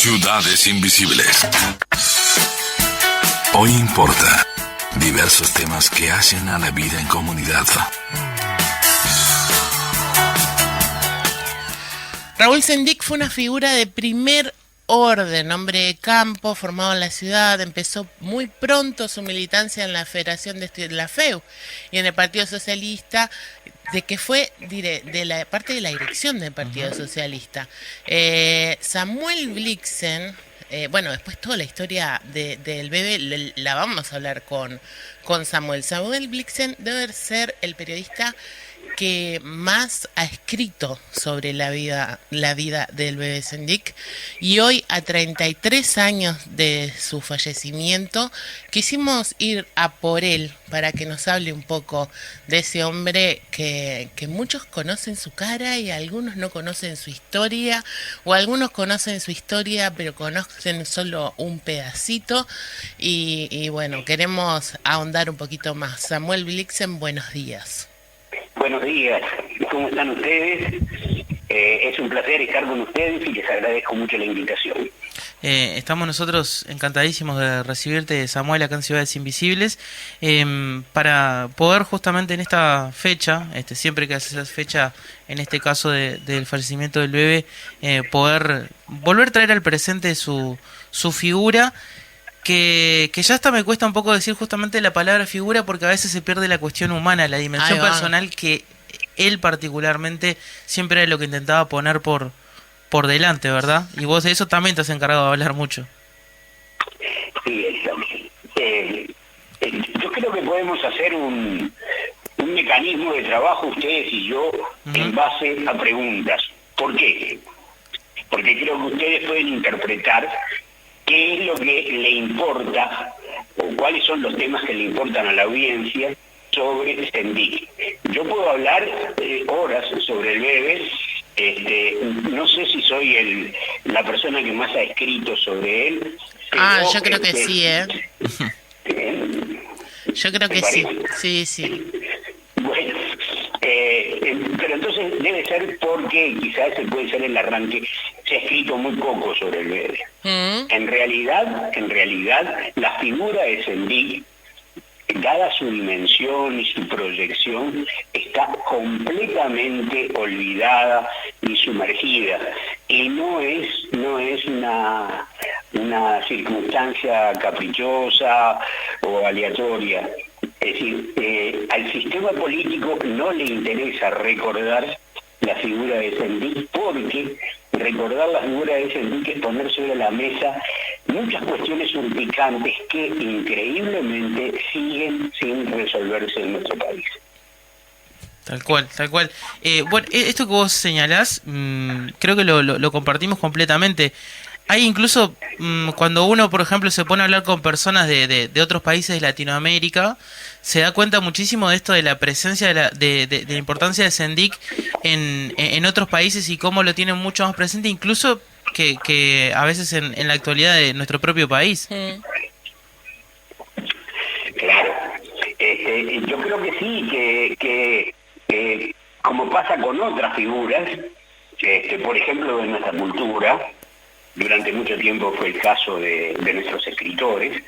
Ciudades Invisibles. Hoy importa diversos temas que hacen a la vida en comunidad. Raúl Sendic fue una figura de primer orden, hombre de campo, formado en la ciudad. Empezó muy pronto su militancia en la Federación de Estudiantes, la FEU, y en el Partido Socialista, de que fue de la parte de la dirección del Partido Socialista. Samuel Blixen, bueno, después toda la historia del bebé la vamos a hablar con Samuel. Samuel Blixen debe ser el periodista que más ha escrito sobre la vida del bebé Sendic, y hoy, a 33 años de su fallecimiento, quisimos ir a por él para que nos hable un poco de ese hombre que muchos conocen su cara y algunos no conocen su historia, o algunos conocen su historia pero conocen solo un pedacito, y bueno, queremos ahondar un poquito más. Samuel Blixen, buenos días. Buenos días, ¿cómo están ustedes? Es un placer estar con ustedes y les agradezco mucho la invitación. Estamos nosotros encantadísimos de recibirte, Samuel, acá en Ciudades Invisibles, para poder justamente en esta fecha, siempre que haces esa fecha, en este caso del fallecimiento del bebé, poder volver a traer al presente su figura, que ya hasta me cuesta un poco decir justamente la palabra figura, porque a veces se pierde la cuestión humana, la dimensión personal que él particularmente siempre era lo que intentaba poner por delante, ¿verdad? Y vos de eso también te has encargado de hablar mucho. Sí, yo creo que podemos hacer un mecanismo de trabajo, ustedes y yo, en base a preguntas. ¿Por qué? Porque creo que ustedes pueden interpretar qué es lo que le importa, o cuáles son los temas que le importan a la audiencia sobre Sendic. Yo puedo hablar horas sobre el bebé, no sé si soy la persona que más ha escrito sobre él. Yo creo que sí, Yo creo que sí. Bueno, pero entonces debe ser porque quizás ese puede ser el arranque. Se ha escrito muy poco sobre el bebé. En realidad, la figura de Sendic, dada su dimensión y su proyección, está completamente olvidada y sumergida. Y no es una circunstancia caprichosa o aleatoria. Es decir, al sistema político no le interesa recordar la figura de Sendic, porque recordar la figura de Sendic es poner sobre la mesa muchas cuestiones urticantes que increíblemente siguen sin resolverse en nuestro país. Tal cual. Bueno, esto que vos señalás, creo que lo compartimos completamente. Hay incluso, cuando uno, por ejemplo, se pone a hablar con personas de otros países de Latinoamérica, se da cuenta muchísimo de esto, de la presencia, de la importancia de Sendic en otros países, y cómo lo tienen mucho más presente, incluso que a veces en la actualidad de nuestro propio país. Claro, yo creo que sí, que como pasa con otras figuras, por ejemplo, de nuestra cultura, durante mucho tiempo fue el caso de nuestros escritores,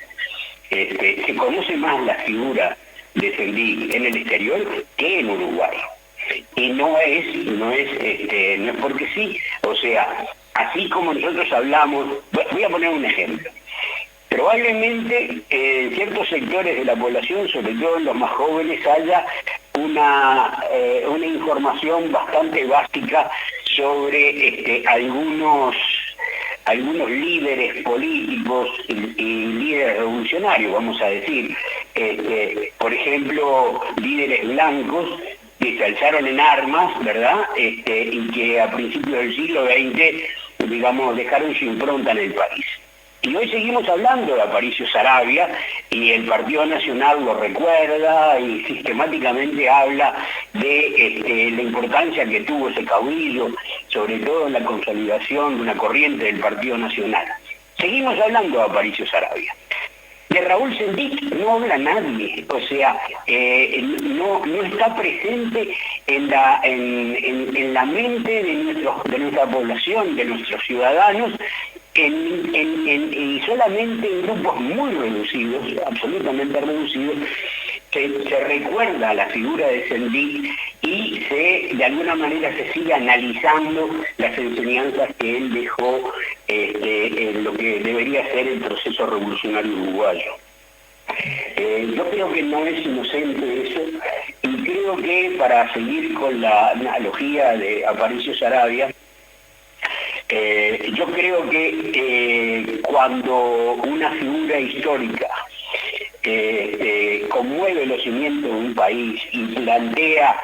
se conoce más la figura de Sendic en el exterior que en Uruguay. Y no es porque sí. O sea, así como nosotros hablamos, voy a poner un ejemplo. Probablemente en ciertos sectores de la población, sobre todo en los más jóvenes, haya una información bastante básica sobre algunos líderes políticos y líderes revolucionarios, vamos a decir. Por ejemplo, líderes blancos que se alzaron en armas, ¿verdad? Y que a principios del siglo XX, digamos, dejaron su impronta en el país. Y hoy seguimos hablando de Aparicio Saravia, y el Partido Nacional lo recuerda y sistemáticamente habla de la importancia que tuvo ese caudillo, sobre todo en la consolidación de una corriente del Partido Nacional. Seguimos hablando de Aparicio Saravia. De Raúl Sendic no habla nadie, o sea, no está presente en la mente de nuestra población, de nuestros ciudadanos, y solamente en grupos muy reducidos, absolutamente reducidos, se recuerda la figura de Sendik y de alguna manera se sigue analizando las enseñanzas que él dejó en lo que debería ser el proceso revolucionario uruguayo. Yo creo que no es inocente eso, y creo que, para seguir con la analogía de Aparicio Saravia, yo creo que cuando una figura histórica conmueve los cimientos de un país y plantea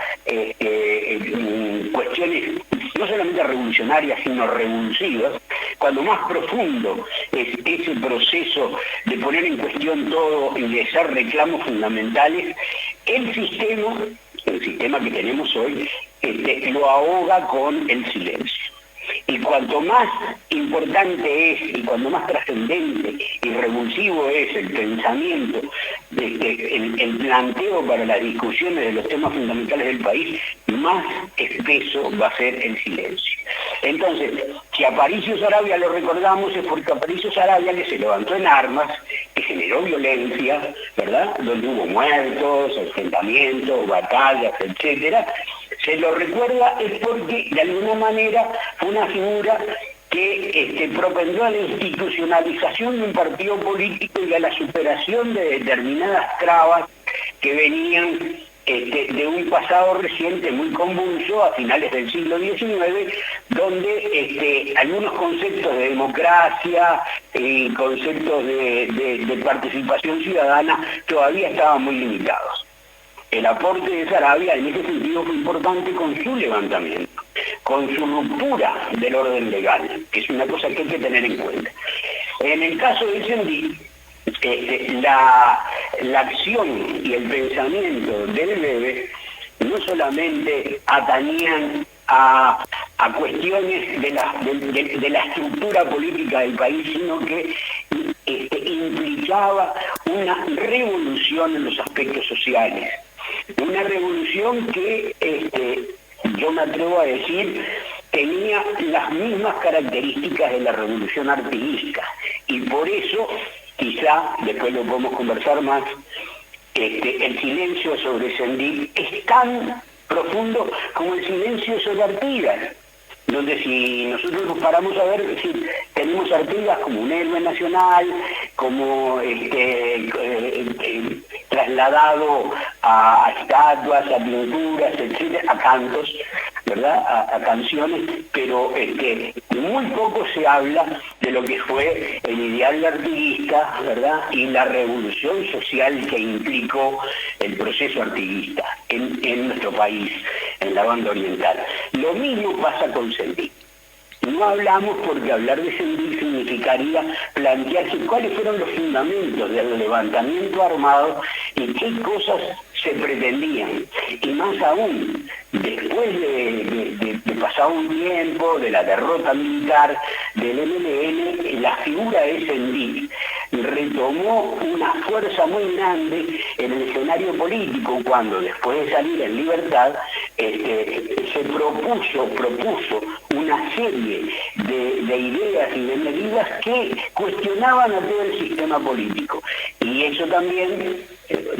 cuestiones no solamente revolucionarias, sino revulsivas, cuando más profundo es ese proceso de poner en cuestión todo y de hacer reclamos fundamentales, el sistema que tenemos hoy, lo ahoga con el silencio. Y cuanto más importante es y cuanto más trascendente y revulsivo es el pensamiento, el planteo para las discusiones de los temas fundamentales del país, más espeso va a ser el silencio. Entonces, si a Aparicio Saravia lo recordamos, es porque Aparicio Saravia, que se levantó en armas, que generó violencia, ¿verdad?, donde hubo muertos, enfrentamientos, batallas, etcétera, se lo recuerda es porque de alguna manera fue una figura que propendió a la institucionalización de un partido político y a la superación de determinadas trabas que venían de un pasado reciente muy convulso a finales del siglo XIX, donde algunos conceptos de democracia y conceptos de participación ciudadana todavía estaban muy limitados. El aporte de Saravia en ese sentido fue importante con su levantamiento, con su ruptura del orden legal, que es una cosa que hay que tener en cuenta. En el caso de Sendik, la acción y el pensamiento del Bebe no solamente atañían a cuestiones de la estructura política del país, sino que implicaba una revolución en los aspectos sociales. Una revolución que, yo me atrevo a decir, tenía las mismas características de la revolución artiguista, y por eso, quizá, después lo podemos conversar más, el silencio sobre Sendik es tan profundo como el silencio sobre Artigas, donde si nosotros nos paramos a ver, si tenemos a Artigas como un héroe nacional, como trasladado a estatuas, a pinturas, etcétera, a cantos, ¿verdad?, a canciones, pero muy poco se habla de lo que fue el ideal artiguista, ¿verdad?, y la revolución social que implicó el proceso artiguista en nuestro país, en la banda oriental. Lo mismo pasa con Sendik. No hablamos porque hablar de Sendik significaría plantearse cuáles fueron los fundamentos del levantamiento armado y qué cosas se pretendían. Y más aún, después de pasado un tiempo, de la derrota militar del MLN, la figura de Sendik retomó una fuerza muy grande en el escenario político cuando, después de salir en libertad, se propuso una serie de ideas y de medidas que cuestionaban a todo el sistema político. Y eso también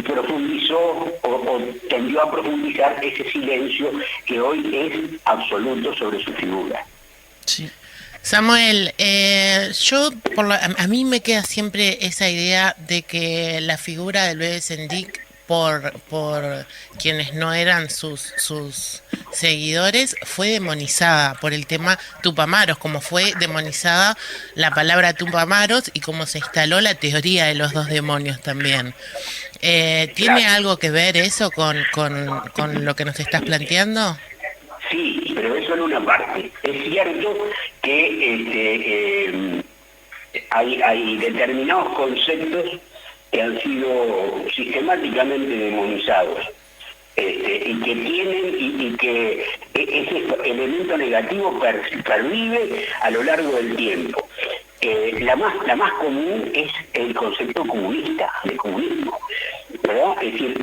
profundizó o tendió a profundizar ese silencio que hoy es absoluto sobre su figura. Sí. Samuel, a mí me queda siempre esa idea de que la figura del Bebe Sendik, por quienes no eran sus seguidores, fue demonizada por el tema Tupamaros, como fue demonizada la palabra Tupamaros y como se instaló la teoría de los dos demonios también. ¿Tiene algo que ver eso con lo que nos estás planteando? Sí, pero eso en una parte. Es cierto que hay determinados conceptos que han sido sistemáticamente demonizados, y que tienen y que ese elemento negativo pervive a lo largo del tiempo. La más común es el concepto comunista, de comunismo, ¿verdad? Es decir,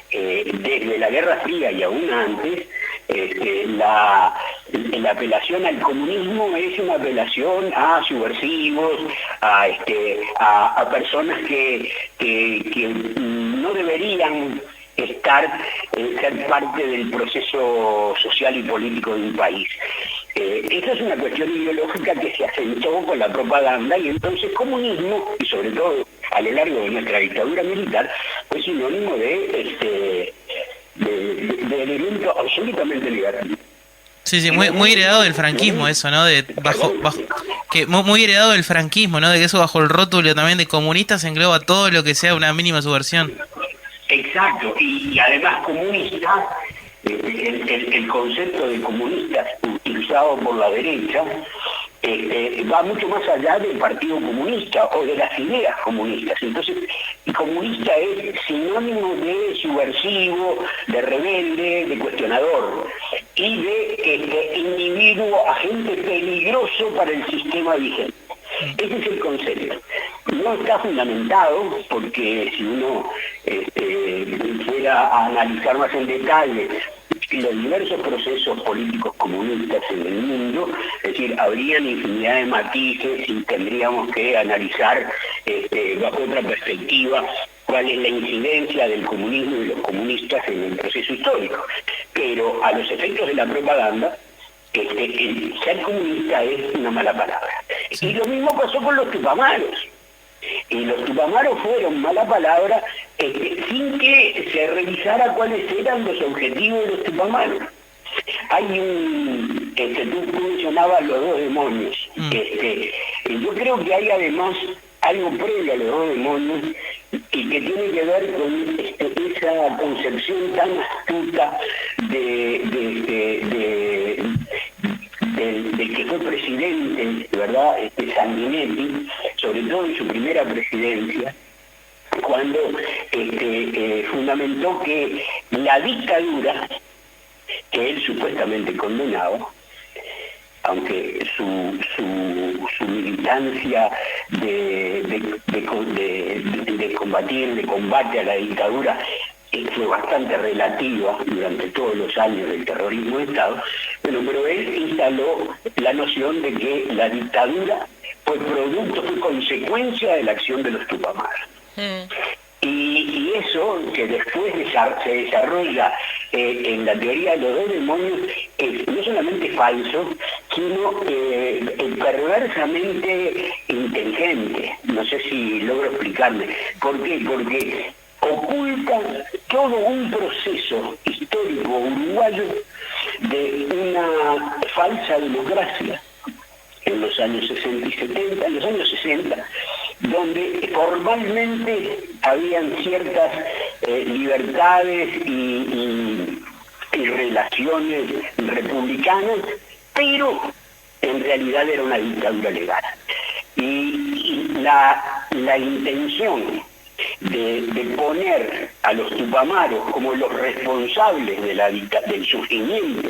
desde la Guerra Fría y aún antes, la apelación al comunismo es una apelación a subversivos, a personas que no deberían ser parte del proceso social y político de un país. Esa es una cuestión ideológica que se acentuó con la propaganda, y entonces comunismo, y sobre todo a lo largo de nuestra dictadura militar, fue sinónimo de elemento absolutamente negativo. Sí, muy heredado del franquismo eso, ¿no? Muy heredado del franquismo, ¿no? De que eso bajo el rótulo también de comunistas engloba todo lo que sea una mínima subversión. Exacto, y además comunista, el concepto de comunistas utilizado por la derecha va mucho más allá del Partido Comunista o de las ideas comunistas. Entonces, el comunista es sinónimo de subversivo, de rebelde, de cuestionador y de individuo, agente peligroso para el sistema vigente. Ese es el concepto. No está fundamentado porque si uno fuera a analizar más en detalle los diversos procesos políticos comunistas en el mundo, es decir, habrían infinidad de matices y tendríamos que analizar bajo otra perspectiva cuál es la incidencia del comunismo y los comunistas en el proceso histórico. Pero a los efectos de la propaganda, el ser comunista es una mala palabra. Sí. Y lo mismo pasó con los tupamaros. Y los tupamaros fueron mala palabra sin que se revisara cuáles eran los objetivos de los tupamaros. Hay tú mencionabas los dos demonios. Yo creo que hay además algo previo a los dos demonios y que tiene que ver con esa concepción tan astuta del que fue presidente, ¿verdad? Sanguinetti, sobre todo en su primera presidencia, cuando fundamentó que la dictadura que él supuestamente condenaba, aunque su militancia de combatir, de combate a la dictadura fue bastante relativa durante todos los años del terrorismo de Estado, pero él instaló la noción de que la dictadura fue consecuencia de la acción de los tupamaros. Y eso, que después se desarrolla en la teoría de los dos demonios, es no solamente falso, sino perversamente inteligente. No sé si logro explicarme. ¿Por qué? Porque oculta todo un proceso histórico uruguayo de una falsa democracia en los años 60 y 70, en los años 60, donde formalmente habían ciertas libertades y relaciones republicanas, pero en realidad era una dictadura legal. Y la intención de poner a los tupamaros como los responsables del surgimiento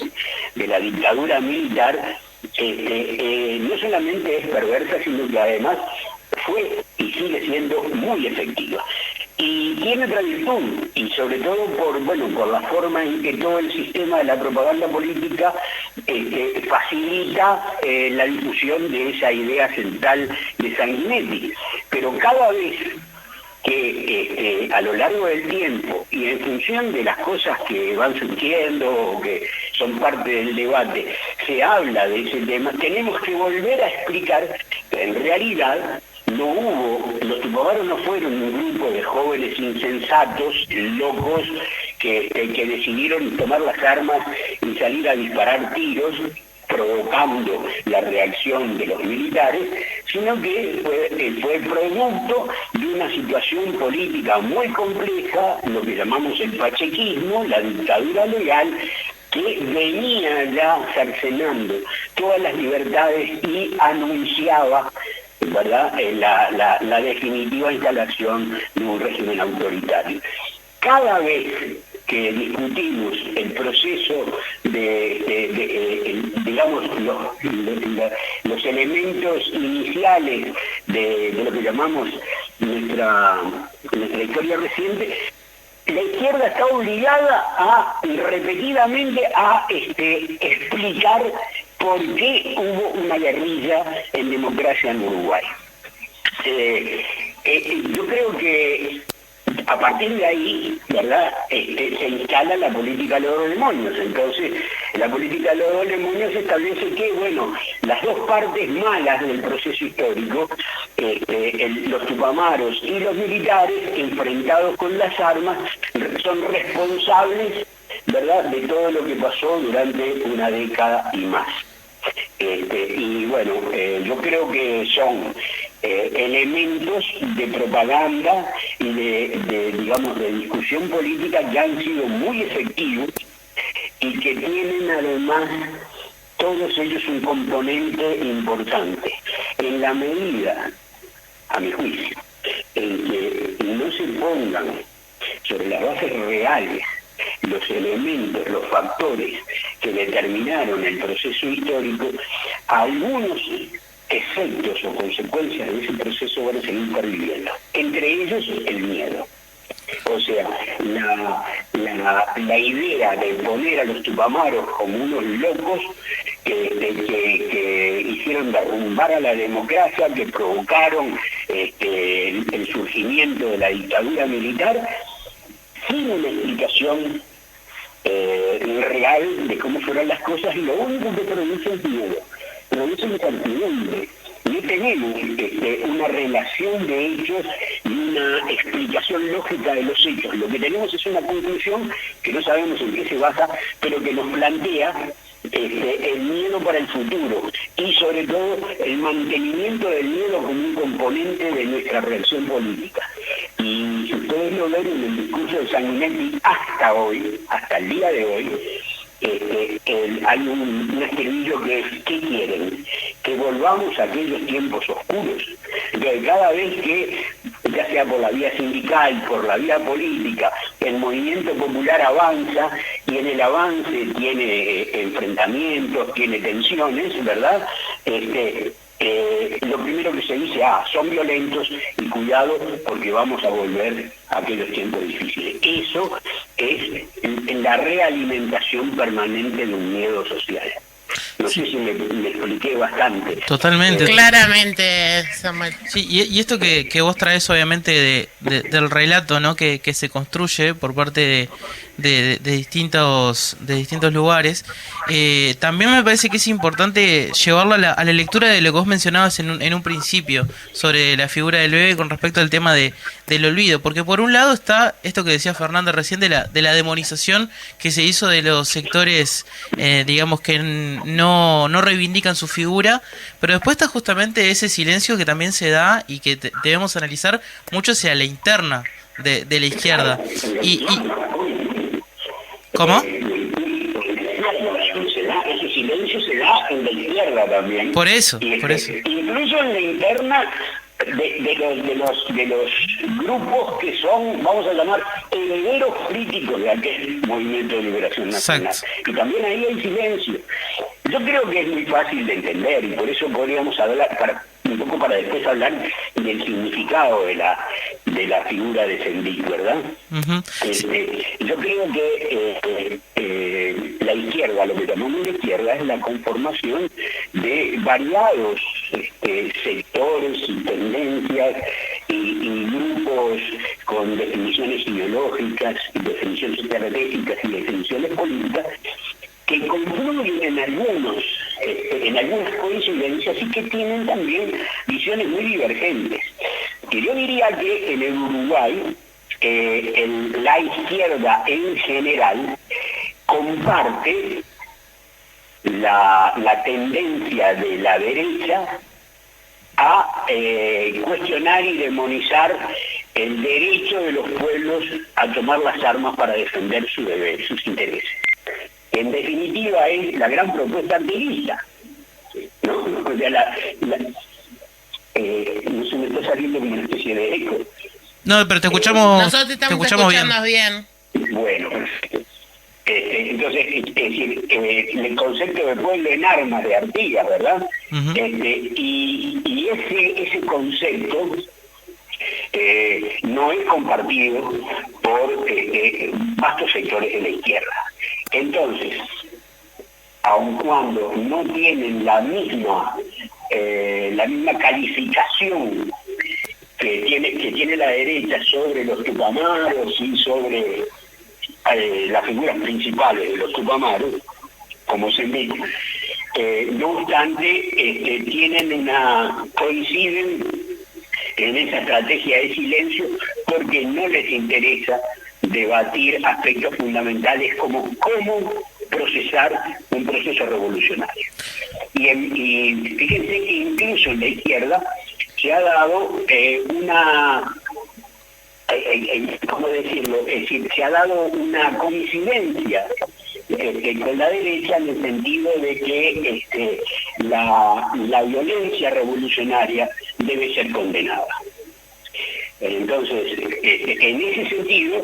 de la dictadura militar, no solamente es perversa, sino que además fue y sigue siendo muy efectiva. Y tiene otra virtud, y sobre todo por la forma en que todo el sistema de la propaganda política facilita la difusión de esa idea central de Sanguinetti. Pero cada vez que a lo largo del tiempo y en función de las cosas que van surgiendo o que son parte del debate, se habla de ese tema, tenemos que volver a explicar que en realidad los tupamaros no fueron un grupo de jóvenes insensatos, locos, que decidieron tomar las armas y salir a disparar tiros, provocando la reacción de los militares, sino que fue producto de una situación política muy compleja, lo que llamamos el pachequismo, la dictadura legal, que venía ya cercenando todas las libertades y anunciaba, ¿verdad?, la definitiva instalación de un régimen autoritario. Cada vez que discutimos el proceso digamos, los elementos iniciales de lo que llamamos nuestra historia reciente, la izquierda está obligada a repetidamente a explicar por qué hubo una guerrilla en democracia en Uruguay. Yo creo que a partir de ahí, ¿verdad?, se instala la política de los dos demonios. Entonces, la política de los dos demonios establece que, bueno, las dos partes malas del proceso histórico, los tupamaros y los militares, enfrentados con las armas, son responsables, ¿verdad?, de todo lo que pasó durante una década y más. Y bueno, yo creo que son elementos de propaganda y digamos, de discusión política que han sido muy efectivos y que tienen además todos ellos un componente importante. En la medida, a mi juicio, en que no se pongan sobre las bases reales los elementos, los factores que determinaron el proceso histórico, algunos efectos o consecuencias de ese proceso van a seguir perviviendo. Entre ellos, el miedo. O sea, la idea de poner a los tupamaros como unos locos que hicieron derrumbar a la democracia, que provocaron el surgimiento de la dictadura militar, sin una explicación real de cómo fueron las cosas, y lo único que produce es miedo, produce incertidumbre. No tenemos una relación de hechos y una explicación lógica de los hechos. Lo que tenemos es una conclusión que no sabemos en qué se basa, pero que nos plantea el miedo para el futuro y sobre todo el mantenimiento del miedo como un componente de nuestra reacción política. Y si ustedes lo ven en el discurso de Sanguinetti hasta hoy, hasta el día de hoy, hay un estribillo que es: ¿qué quieren? Que volvamos a aquellos tiempos oscuros. Entonces, cada vez que, ya sea por la vía sindical, por la vía política, el movimiento popular avanza, y en el avance tiene enfrentamientos, tiene tensiones, ¿verdad?, lo primero que se dice: son violentos y cuidado porque vamos a volver a aquellos tiempos difíciles. Eso es la realimentación permanente de un miedo social. No sé si me expliqué bastante. Totalmente. Claramente, Samuel. Sí, y esto que vos traes obviamente del relato, ¿no?, que se construye por parte de distintos lugares, también me parece que es importante llevarlo a la lectura de lo que vos mencionabas en un principio sobre la figura del bebé con respecto al tema del olvido, porque por un lado está esto que decía Fernando recién de la demonización que se hizo de los sectores, digamos, que no reivindican su figura, pero después está justamente ese silencio que también se da y que debemos analizar mucho hacia la interna de la izquierda. ¿Cómo? Ese silencio se da en la izquierda también. Por eso. Incluso en la interna de los grupos que son, vamos a llamar, herederos críticos de aquel movimiento de liberación nacional. Exacto. Y también ahí hay silencio. Yo creo que es muy fácil de entender, y por eso podríamos hablar, un poco para después hablar del significado de la figura de Sendik, ¿verdad? Uh-huh. Yo creo que la izquierda, lo que llamamos la izquierda, es la conformación de variados sectores y tendencias y grupos con definiciones ideológicas, definiciones estratégicas y definiciones políticas, que confluyen en algunas coincidencias y que tienen también visiones muy divergentes. Que yo diría que en el Uruguay la izquierda en general comparte la tendencia de la derecha a cuestionar y demonizar el derecho de los pueblos a tomar las armas para defender sus intereses. En definitiva es la gran propuesta antirrista, ¿no? O sea, no se me está saliendo como una especie de eco. No, pero te escuchamos. Nosotros te estamos escuchando bien. Bueno, perfecto. Entonces, es decir, el concepto de pueblo en armas de Artigas, ¿verdad? Uh-huh. Y ese concepto no es compartido por por vastos sectores de la izquierda. Entonces, aun cuando no tienen la misma calificación que tiene la derecha sobre los tupamaros y sobre las figuras principales de los tupamaros, como se dice, no obstante, coinciden en esa estrategia de silencio porque no les interesa debatir aspectos fundamentales como cómo procesar un proceso revolucionario. Y fíjense que incluso en la izquierda se ha dado ¿cómo decirlo? Es decir, se ha dado una coincidencia con la derecha en el sentido de que la violencia revolucionaria debe ser condenada. Entonces, en ese sentido,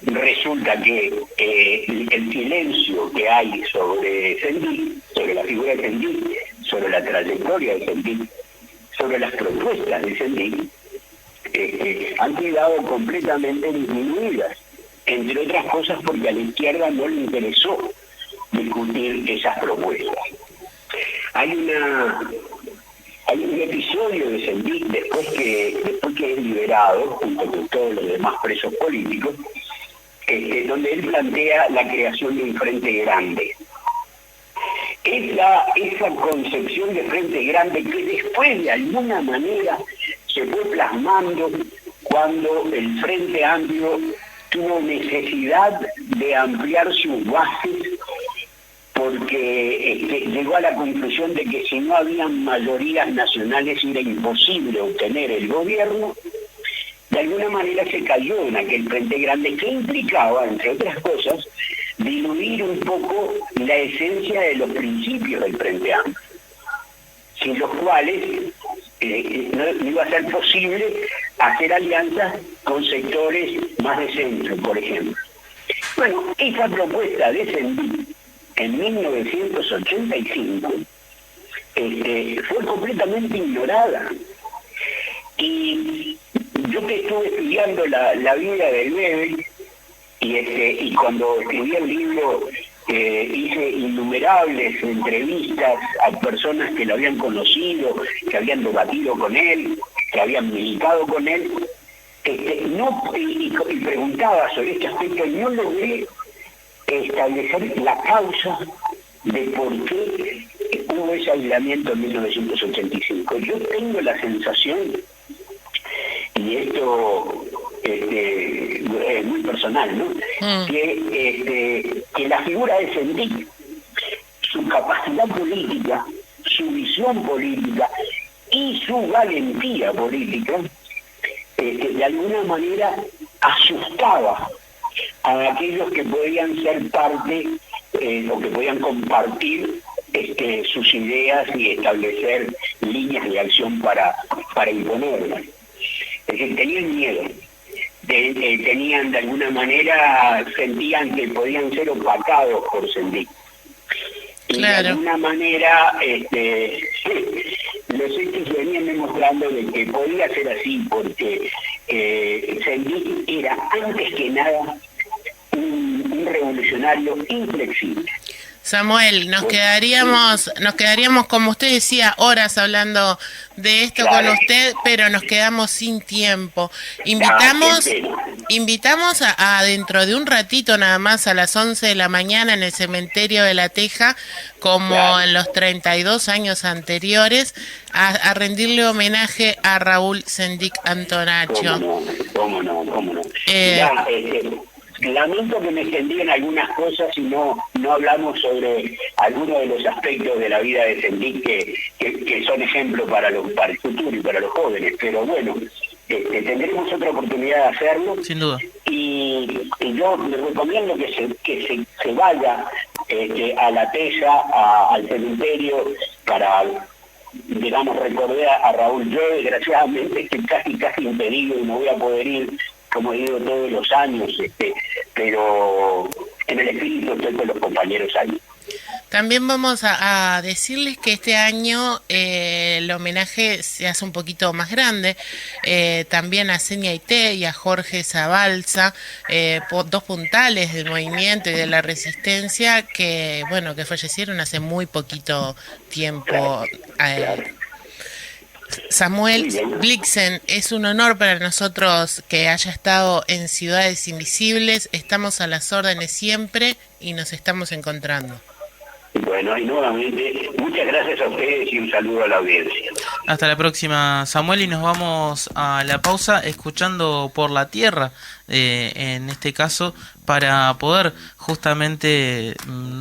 resulta que el silencio que hay sobre Sendik, sobre la figura de Sendik, sobre la trayectoria de Sendik, sobre las propuestas de Sendik, han quedado completamente disminuidas, entre otras cosas porque a la izquierda no le interesó discutir esas propuestas. Hay un episodio de Sendik después que es liberado, junto con todos los demás presos políticos, donde él plantea la creación de un frente grande. Esa concepción de frente grande que después de alguna manera se fue plasmando cuando el Frente Amplio tuvo necesidad de ampliar sus bases porque llegó a la conclusión de que si no habían mayorías nacionales era imposible obtener el gobierno. De alguna manera se cayó en aquel Frente Grande que implicaba, entre otras cosas, diluir un poco la esencia de los principios del Frente Amplio, sin los cuales no iba a ser posible hacer alianzas con sectores más de centro, por ejemplo. Bueno, esa propuesta de Sendik en 1985 fue completamente ignorada. Y yo que estuve estudiando la vida de Bebel, y cuando escribí el libro hice innumerables entrevistas a personas que lo habían conocido, que habían debatido con él, que habían militado con él, y preguntaba sobre este aspecto, y no logré establecer la causa de por qué hubo ese aislamiento en 1985. Yo tengo la sensación, y esto es muy personal, ¿no? Que la figura de Sendik, su capacidad política, su visión política y su valentía política, de alguna manera asustaba a aquellos que podían ser parte o que podían compartir sus ideas y establecer líneas de acción para imponerlas. Es decir, tenían miedo, tenían de alguna manera, sentían que podían ser opacados por Sendik. Y claro, de alguna manera los hechos venían demostrando de que podía ser así, porque Sendik era antes que nada un revolucionario inflexible. Samuel, nos quedaríamos, como usted decía, horas hablando de esto con usted, pero nos quedamos sin tiempo. Invitamos a dentro de un ratito nada más, a las 11 de la mañana en el cementerio de La Teja, como en los 32 años anteriores, a rendirle homenaje a Raúl Sendik Antonacho. ¿Cómo no? Lamento que me extendí en algunas cosas y no hablamos sobre algunos de los aspectos de la vida de Sendik que son ejemplos para el futuro y para los jóvenes, pero bueno, tendremos otra oportunidad de hacerlo. Sin duda. Y yo les recomiendo que se vaya a La Teja, al cementerio, para, digamos, recordar a Raúl. Yo desgraciadamente estoy casi impedido y no voy a poder ir, como digo, todos los años, pero en el espíritu estoy con los compañeros ahí. También vamos a decirles que este año el homenaje se hace un poquito más grande, también a Senia Ité y a Jorge Zabalza, dos puntales del movimiento y de la resistencia que, bueno, que fallecieron hace muy poquito tiempo. Samuel Blixen, es un honor para nosotros que haya estado en Ciudades Invisibles. Estamos a las órdenes siempre y nos estamos encontrando. Bueno, y nuevamente, muchas gracias a ustedes y un saludo a la audiencia. Hasta la próxima, Samuel, y nos vamos a la pausa escuchando Por la Tierra, en este caso, para poder justamente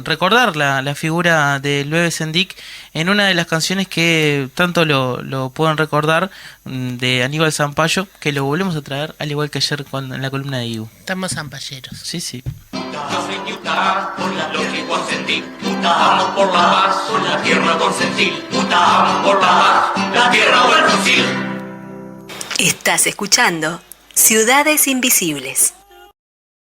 recordar la figura de Loewe Sendik en una de las canciones que tanto lo pueden recordar, de Aníbal Zampayo, que lo volvemos a traer, al igual que ayer en la columna de Ibu. Estamos zampalleros. Sí, sí. Yo soy Utah, por la lógica con sentir. Vamos por la paz, por la tierra con sentir. Vamos por la paz, la tierra o el fusil. Estás escuchando Ciudades Invisibles.